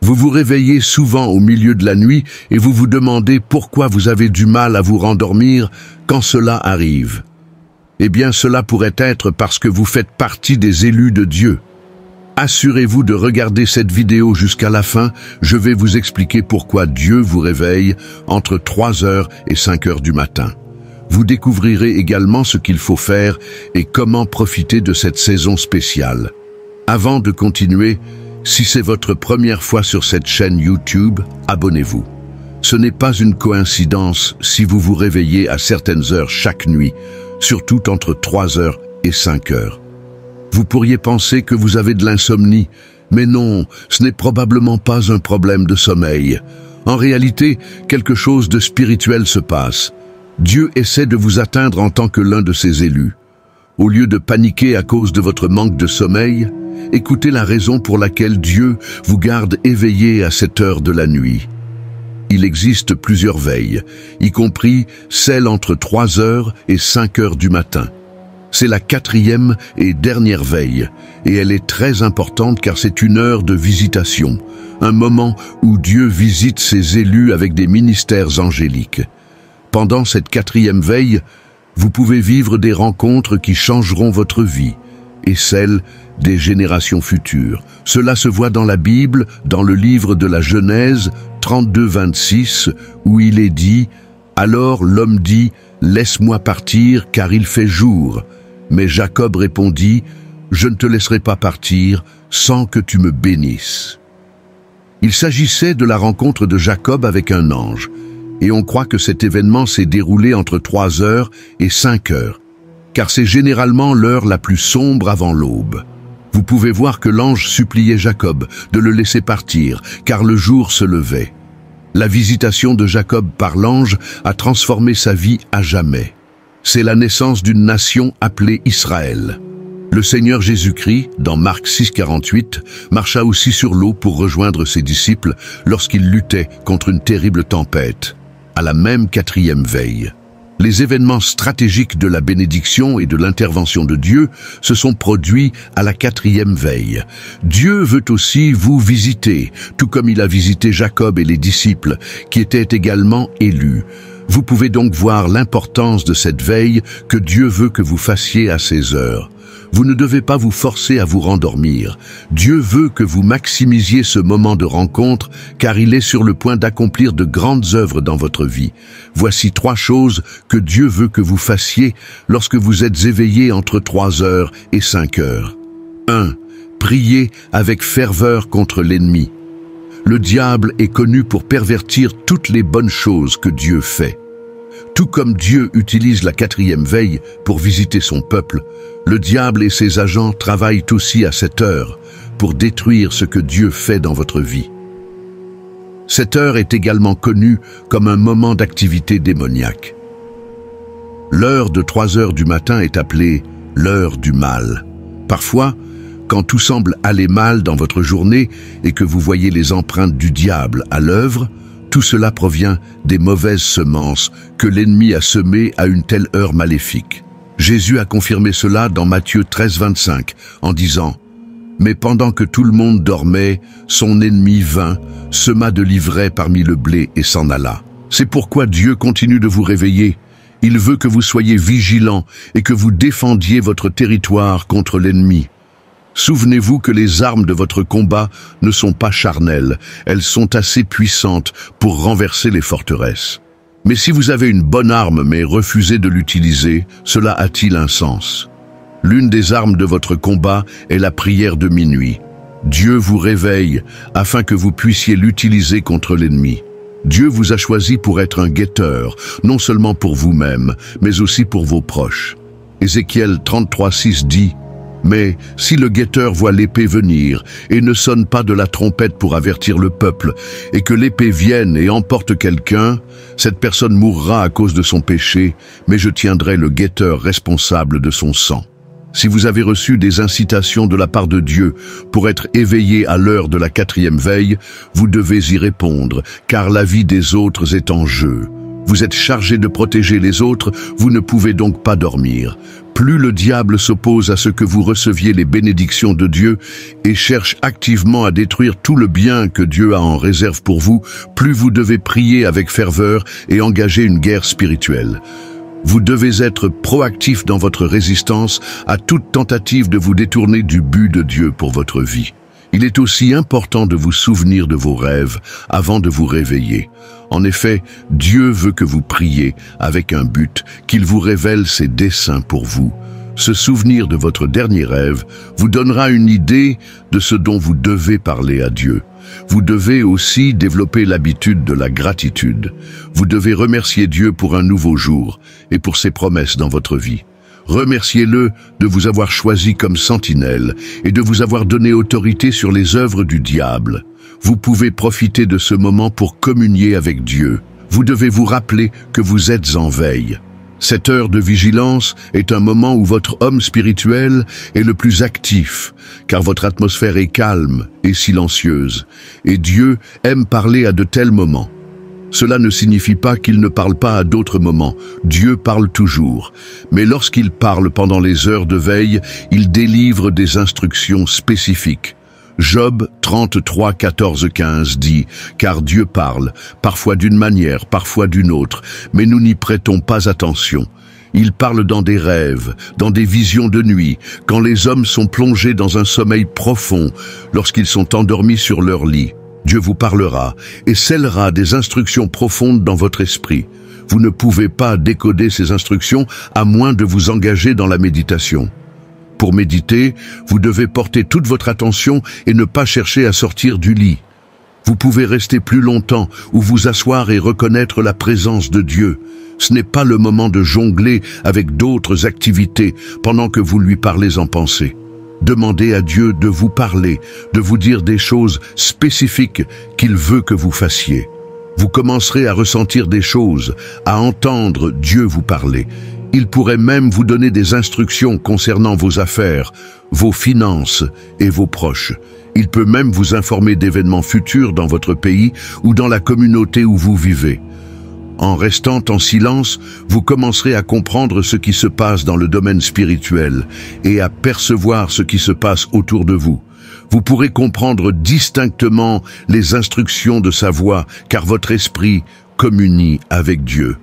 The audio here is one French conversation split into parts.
Vous vous réveillez souvent au milieu de la nuit et vous vous demandez pourquoi vous avez du mal à vous rendormir quand cela arrive. Eh bien, cela pourrait être parce que vous faites partie des élus de Dieu. Assurez-vous de regarder cette vidéo jusqu'à la fin, je vais vous expliquer pourquoi Dieu vous réveille entre 3 heures et 5 heures du matin. Vous découvrirez également ce qu'il faut faire et comment profiter de cette saison spéciale. Avant de continuer, si c'est votre première fois sur cette chaîne YouTube, abonnez-vous. Ce n'est pas une coïncidence si vous vous réveillez à certaines heures chaque nuit, surtout entre 3 heures et 5 heures. Vous pourriez penser que vous avez de l'insomnie, mais non, ce n'est probablement pas un problème de sommeil. En réalité, quelque chose de spirituel se passe. Dieu essaie de vous atteindre en tant que l'un de ses élus. Au lieu de paniquer à cause de votre manque de sommeil, écoutez la raison pour laquelle Dieu vous garde éveillé à cette heure de la nuit. Il existe plusieurs veilles, y compris celle entre 3 heures et 5 heures du matin. C'est la 4e et dernière veille, et elle est très importante car c'est une heure de visitation, un moment où Dieu visite ses élus avec des ministères angéliques. Pendant cette 4e veille, vous pouvez vivre des rencontres qui changeront votre vie et celle des générations futures. Cela se voit dans la Bible, dans le livre de la Genèse 32-26, où il est dit « Alors l'homme dit « Laisse-moi partir, car il fait jour. » Mais Jacob répondit « Je ne te laisserai pas partir sans que tu me bénisses. » Il s'agissait de la rencontre de Jacob avec un ange, et on croit que cet événement s'est déroulé entre 3 heures et 5 heures, car c'est généralement l'heure la plus sombre avant l'aube. Vous pouvez voir que l'ange suppliait Jacob de le laisser partir, car le jour se levait. La visitation de Jacob par l'ange a transformé sa vie à jamais. C'est la naissance d'une nation appelée Israël. Le Seigneur Jésus-Christ, dans Marc 6,48, marcha aussi sur l'eau pour rejoindre ses disciples lorsqu'ils luttaient contre une terrible tempête, à la même 4e veille. Les événements stratégiques de la bénédiction et de l'intervention de Dieu se sont produits à la 4e veille. Dieu veut aussi vous visiter, tout comme il a visité Jacob et les disciples, qui étaient également élus. Vous pouvez donc voir l'importance de cette veille que Dieu veut que vous fassiez à ces heures. Vous ne devez pas vous forcer à vous rendormir. Dieu veut que vous maximisiez ce moment de rencontre car il est sur le point d'accomplir de grandes œuvres dans votre vie. Voici 3 choses que Dieu veut que vous fassiez lorsque vous êtes éveillé entre 3 heures et 5 heures. 1. Priez avec ferveur contre l'ennemi. Le diable est connu pour pervertir toutes les bonnes choses que Dieu fait. Tout comme Dieu utilise la 4e veille pour visiter son peuple, le diable et ses agents travaillent aussi à cette heure pour détruire ce que Dieu fait dans votre vie. Cette heure est également connue comme un moment d'activité démoniaque. L'heure de 3 heures du matin est appelée l'heure du mal. Parfois, quand tout semble aller mal dans votre journée et que vous voyez les empreintes du diable à l'œuvre, tout cela provient des mauvaises semences que l'ennemi a semées à une telle heure maléfique. Jésus a confirmé cela dans Matthieu 13,25 en disant « Mais pendant que tout le monde dormait, son ennemi vint, sema de l'ivraie parmi le blé et s'en alla. » C'est pourquoi Dieu continue de vous réveiller. Il veut que vous soyez vigilants et que vous défendiez votre territoire contre l'ennemi. Souvenez-vous que les armes de votre combat ne sont pas charnelles, elles sont assez puissantes pour renverser les forteresses. Mais si vous avez une bonne arme mais refusez de l'utiliser, cela a-t-il un sens? L'une des armes de votre combat est la prière de minuit. Dieu vous réveille afin que vous puissiez l'utiliser contre l'ennemi. Dieu vous a choisi pour être un guetteur, non seulement pour vous-même, mais aussi pour vos proches. Ézéchiel 33,6 dit « Mais si le guetteur voit l'épée venir et ne sonne pas de la trompette pour avertir le peuple, et que l'épée vienne et emporte quelqu'un, cette personne mourra à cause de son péché, mais je tiendrai le guetteur responsable de son sang. » Si vous avez reçu des incitations de la part de Dieu pour être éveillé à l'heure de la 4e veille, vous devez y répondre, car la vie des autres est en jeu. Vous êtes chargé de protéger les autres, vous ne pouvez donc pas dormir. plus le diable s'oppose à ce que vous receviez les bénédictions de Dieu et cherche activement à détruire tout le bien que Dieu a en réserve pour vous, plus vous devez prier avec ferveur et engager une guerre spirituelle. Vous devez être proactif dans votre résistance à toute tentative de vous détourner du but de Dieu pour votre vie. Il est aussi important de vous souvenir de vos rêves avant de vous réveiller. En effet, Dieu veut que vous priez avec un but, qu'il vous révèle ses desseins pour vous. Ce souvenir de votre dernier rêve vous donnera une idée de ce dont vous devez parler à Dieu. Vous devez aussi développer l'habitude de la gratitude. Vous devez remercier Dieu pour un nouveau jour et pour ses promesses dans votre vie. Remerciez-le de vous avoir choisi comme sentinelle et de vous avoir donné autorité sur les œuvres du diable. Vous pouvez profiter de ce moment pour communier avec Dieu. Vous devez vous rappeler que vous êtes en veille. Cette heure de vigilance est un moment où votre homme spirituel est le plus actif, car votre atmosphère est calme et silencieuse, et Dieu aime parler à de tels moments. Cela ne signifie pas qu'il ne parle pas à d'autres moments. Dieu parle toujours. Mais lorsqu'il parle pendant les heures de veille, il délivre des instructions spécifiques. Job 33, 14, 15 dit « Car Dieu parle, parfois d'une manière, parfois d'une autre, mais nous n'y prêtons pas attention. Il parle dans des rêves, dans des visions de nuit, quand les hommes sont plongés dans un sommeil profond, lorsqu'ils sont endormis sur leur lit. Dieu vous parlera et scellera des instructions profondes dans votre esprit. Vous ne pouvez pas décoder ces instructions à moins de vous engager dans la méditation. Pour méditer, vous devez porter toute votre attention et ne pas chercher à sortir du lit. Vous pouvez rester plus longtemps ou vous asseoir et reconnaître la présence de Dieu. Ce n'est pas le moment de jongler avec d'autres activités pendant que vous lui parlez en pensée. Demandez à Dieu de vous parler, de vous dire des choses spécifiques qu'il veut que vous fassiez. Vous commencerez à ressentir des choses, à entendre Dieu vous parler. Il pourrait même vous donner des instructions concernant vos affaires, vos finances et vos proches. Il peut même vous informer d'événements futurs dans votre pays ou dans la communauté où vous vivez. En restant en silence, vous commencerez à comprendre ce qui se passe dans le domaine spirituel et à percevoir ce qui se passe autour de vous. Vous pourrez comprendre distinctement les instructions de sa voix, car votre esprit communie avec Dieu.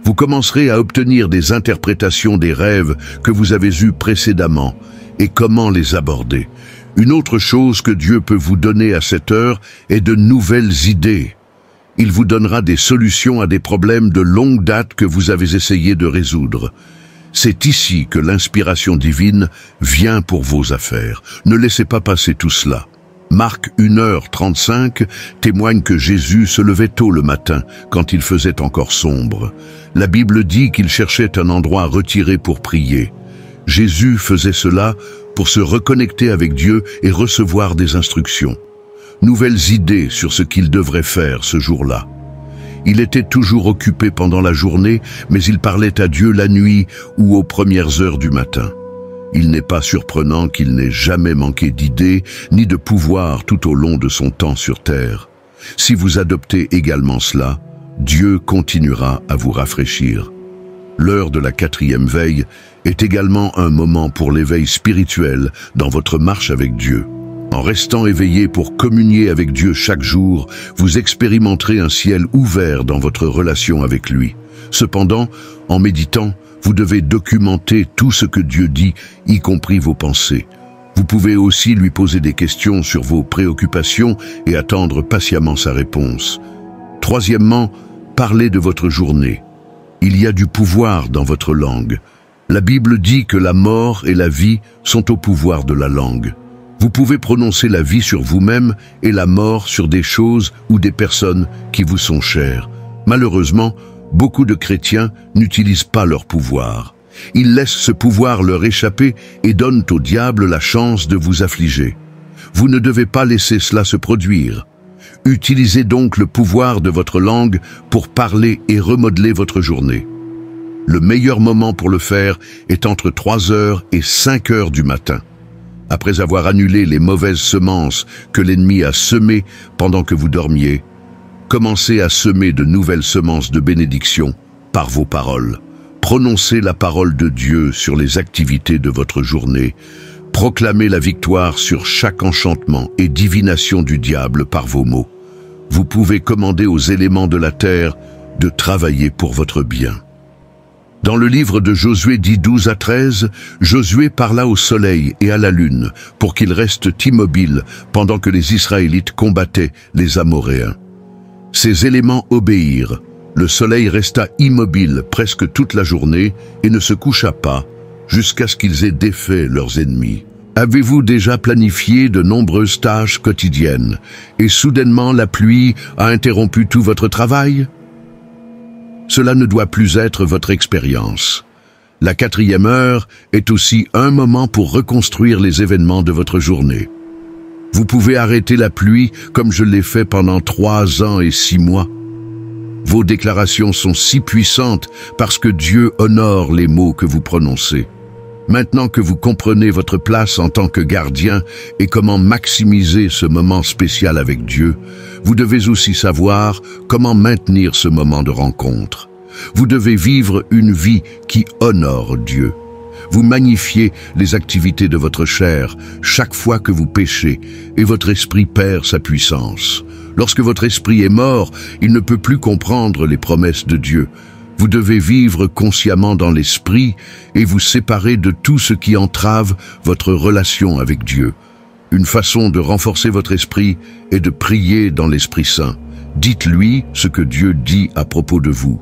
Vous commencerez à obtenir des interprétations des rêves que vous avez eus précédemment et comment les aborder. Une autre chose que Dieu peut vous donner à cette heure est de nouvelles idées. Il vous donnera des solutions à des problèmes de longue date que vous avez essayé de résoudre. C'est ici que l'inspiration divine vient pour vos affaires. Ne laissez pas passer tout cela. Marc 1h35 témoigne que Jésus se levait tôt le matin, quand il faisait encore sombre. La Bible dit qu'il cherchait un endroit retiré pour prier. Jésus faisait cela pour se reconnecter avec Dieu et recevoir des instructions. Nouvelles idées sur ce qu'il devrait faire ce jour-là. Il était toujours occupé pendant la journée, mais il parlait à Dieu la nuit ou aux premières heures du matin. Il n'est pas surprenant qu'il n'ait jamais manqué d'idées ni de pouvoir tout au long de son temps sur terre. Si vous adoptez également cela, Dieu continuera à vous rafraîchir. L'heure de la 4e veille est également un moment pour l'éveil spirituel dans votre marche avec Dieu. En restant éveillé pour communier avec Dieu chaque jour, vous expérimenterez un ciel ouvert dans votre relation avec lui. Cependant, en méditant, vous devez documenter tout ce que Dieu dit, y compris vos pensées. Vous pouvez aussi lui poser des questions sur vos préoccupations et attendre patiemment sa réponse. Troisièmement, parlez de votre journée. Il y a du pouvoir dans votre langue. La Bible dit que la mort et la vie sont au pouvoir de la langue. Vous pouvez prononcer la vie sur vous-même et la mort sur des choses ou des personnes qui vous sont chères. Malheureusement, beaucoup de chrétiens n'utilisent pas leur pouvoir. Ils laissent ce pouvoir leur échapper et donnent au diable la chance de vous affliger. Vous ne devez pas laisser cela se produire. Utilisez donc le pouvoir de votre langue pour parler et remodeler votre journée. Le meilleur moment pour le faire est entre 3h et 5h du matin. Après avoir annulé les mauvaises semences que l'ennemi a semées pendant que vous dormiez, commencez à semer de nouvelles semences de bénédiction par vos paroles. Prononcez la parole de Dieu sur les activités de votre journée. Proclamez la victoire sur chaque enchantement et divination du diable par vos mots. Vous pouvez commander aux éléments de la terre de travailler pour votre bien. Dans le livre de Josué 10:12-13, Josué parla au soleil et à la lune pour qu'ils restent immobiles pendant que les Israélites combattaient les Amoréens. Ces éléments obéirent. Le soleil resta immobile presque toute la journée et ne se coucha pas jusqu'à ce qu'ils aient défait leurs ennemis. Avez-vous déjà planifié de nombreuses tâches quotidiennes et soudainement la pluie a interrompu tout votre travail? Cela ne doit plus être votre expérience. La 4e heure est aussi un moment pour reconstruire les événements de votre journée. Vous pouvez arrêter la pluie comme je l'ai fait pendant 3 ans et 6 mois. Vos déclarations sont si puissantes parce que Dieu honore les mots que vous prononcez. Maintenant que vous comprenez votre place en tant que gardien et comment maximiser ce moment spécial avec Dieu, vous devez aussi savoir comment maintenir ce moment de rencontre. Vous devez vivre une vie qui honore Dieu. Vous magnifiez les activités de votre chair chaque fois que vous péchez et votre esprit perd sa puissance. Lorsque votre esprit est mort, il ne peut plus comprendre les promesses de Dieu. Vous devez vivre consciemment dans l'esprit et vous séparer de tout ce qui entrave votre relation avec Dieu. Une façon de renforcer votre esprit est de prier dans l'Esprit Saint. Dites-lui ce que Dieu dit à propos de vous.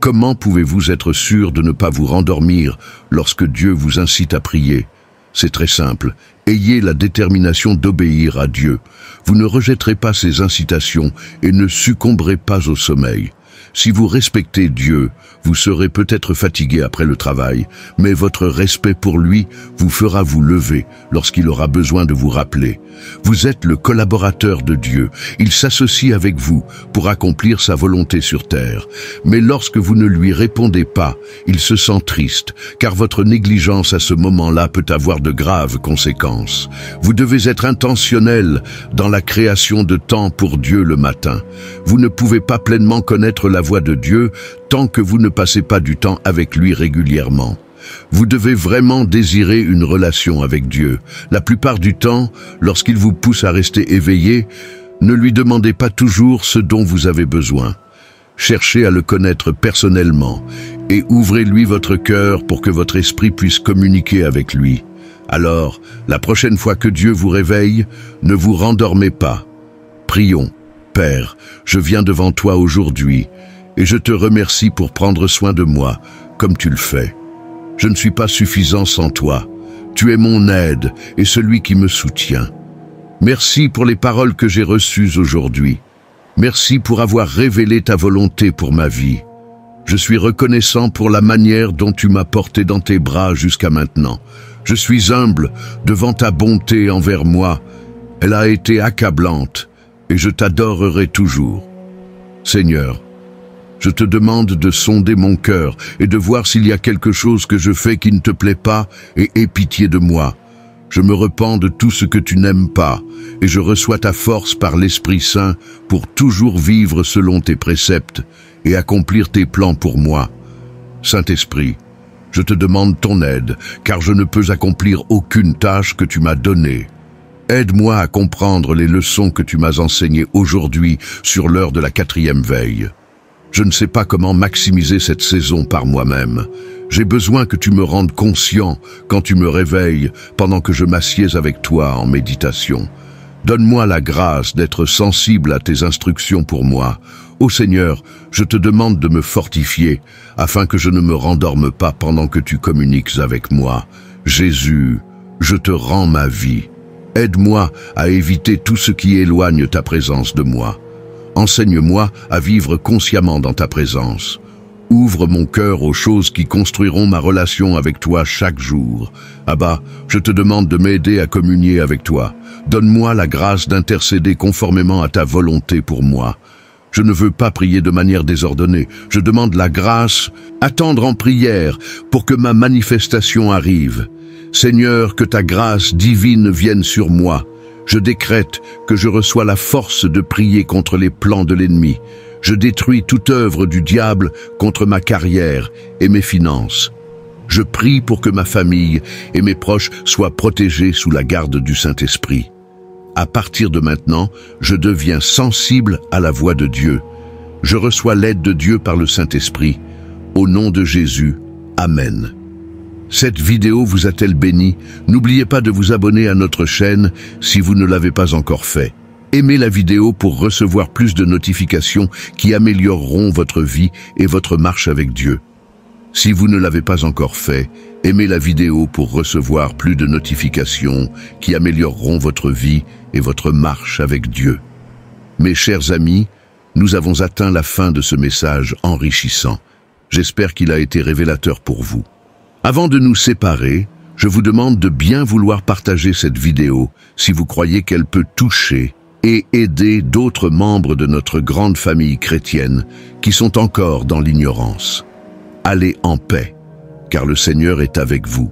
Comment pouvez-vous être sûr de ne pas vous rendormir lorsque Dieu vous incite à prier? C'est très simple. Ayez la détermination d'obéir à Dieu. Vous ne rejetterez pas ses incitations et ne succomberez pas au sommeil. Si vous respectez Dieu, vous serez peut-être fatigué après le travail, mais votre respect pour lui vous fera vous lever lorsqu'il aura besoin de vous rappeler. Vous êtes le collaborateur de Dieu. Il s'associe avec vous pour accomplir sa volonté sur terre. Mais lorsque vous ne lui répondez pas, il se sent triste, car votre négligence à ce moment-là peut avoir de graves conséquences. Vous devez être intentionnel dans la création de temps pour Dieu le matin. Vous ne pouvez pas pleinement connaître la voix de Dieu tant que vous ne passez pas du temps avec lui régulièrement. Vous devez vraiment désirer une relation avec Dieu. La plupart du temps, lorsqu'il vous pousse à rester éveillé, ne lui demandez pas toujours ce dont vous avez besoin. Cherchez à le connaître personnellement et ouvrez-lui votre cœur pour que votre esprit puisse communiquer avec lui. Alors, la prochaine fois que Dieu vous réveille, ne vous rendormez pas. Prions. Père, je viens devant toi aujourd'hui et je te remercie pour prendre soin de moi comme tu le fais. Je ne suis pas suffisant sans toi. Tu es mon aide et celui qui me soutient. Merci pour les paroles que j'ai reçues aujourd'hui. Merci pour avoir révélé ta volonté pour ma vie. Je suis reconnaissant pour la manière dont tu m'as porté dans tes bras jusqu'à maintenant. Je suis humble devant ta bonté envers moi. Elle a été accablante et je t'adorerai toujours. Seigneur, je te demande de sonder mon cœur et de voir s'il y a quelque chose que je fais qui ne te plaît pas et aie pitié de moi. Je me repens de tout ce que tu n'aimes pas et je reçois ta force par l'Esprit Saint pour toujours vivre selon tes préceptes et accomplir tes plans pour moi. Saint-Esprit, je te demande ton aide, car je ne peux accomplir aucune tâche que tu m'as donnée. Aide-moi à comprendre les leçons que tu m'as enseignées aujourd'hui sur l'heure de la 4e veille. Je ne sais pas comment maximiser cette saison par moi-même. J'ai besoin que tu me rendes conscient quand tu me réveilles pendant que je m'assieds avec toi en méditation. Donne-moi la grâce d'être sensible à tes instructions pour moi. Ô Seigneur, je te demande de me fortifier afin que je ne me rendorme pas pendant que tu communiques avec moi. Jésus, je te rends ma vie. Aide-moi à éviter tout ce qui éloigne ta présence de moi. Enseigne-moi à vivre consciemment dans ta présence. Ouvre mon cœur aux choses qui construiront ma relation avec toi chaque jour. Abba, je te demande de m'aider à communier avec toi. Donne-moi la grâce d'intercéder conformément à ta volonté pour moi. Je ne veux pas prier de manière désordonnée. Je demande la grâce, attendre en prière pour que ma manifestation arrive. Seigneur, que ta grâce divine vienne sur moi. Je décrète que je reçois la force de prier contre les plans de l'ennemi. Je détruis toute œuvre du diable contre ma carrière et mes finances. Je prie pour que ma famille et mes proches soient protégés sous la garde du Saint-Esprit. À partir de maintenant, je deviens sensible à la voix de Dieu. Je reçois l'aide de Dieu par le Saint-Esprit. Au nom de Jésus, Amen. Cette vidéo vous a-t-elle béni? N'oubliez pas de vous abonner à notre chaîne si vous ne l'avez pas encore fait. Aimez la vidéo pour recevoir plus de notifications qui amélioreront votre vie et votre marche avec Dieu. Si vous ne l'avez pas encore fait, aimez la vidéo pour recevoir plus de notifications qui amélioreront votre vie et votre marche avec Dieu. Mes chers amis, nous avons atteint la fin de ce message enrichissant. J'espère qu'il a été révélateur pour vous. Avant de nous séparer, je vous demande de bien vouloir partager cette vidéo si vous croyez qu'elle peut toucher et aider d'autres membres de notre grande famille chrétienne qui sont encore dans l'ignorance. Allez en paix, car le Seigneur est avec vous.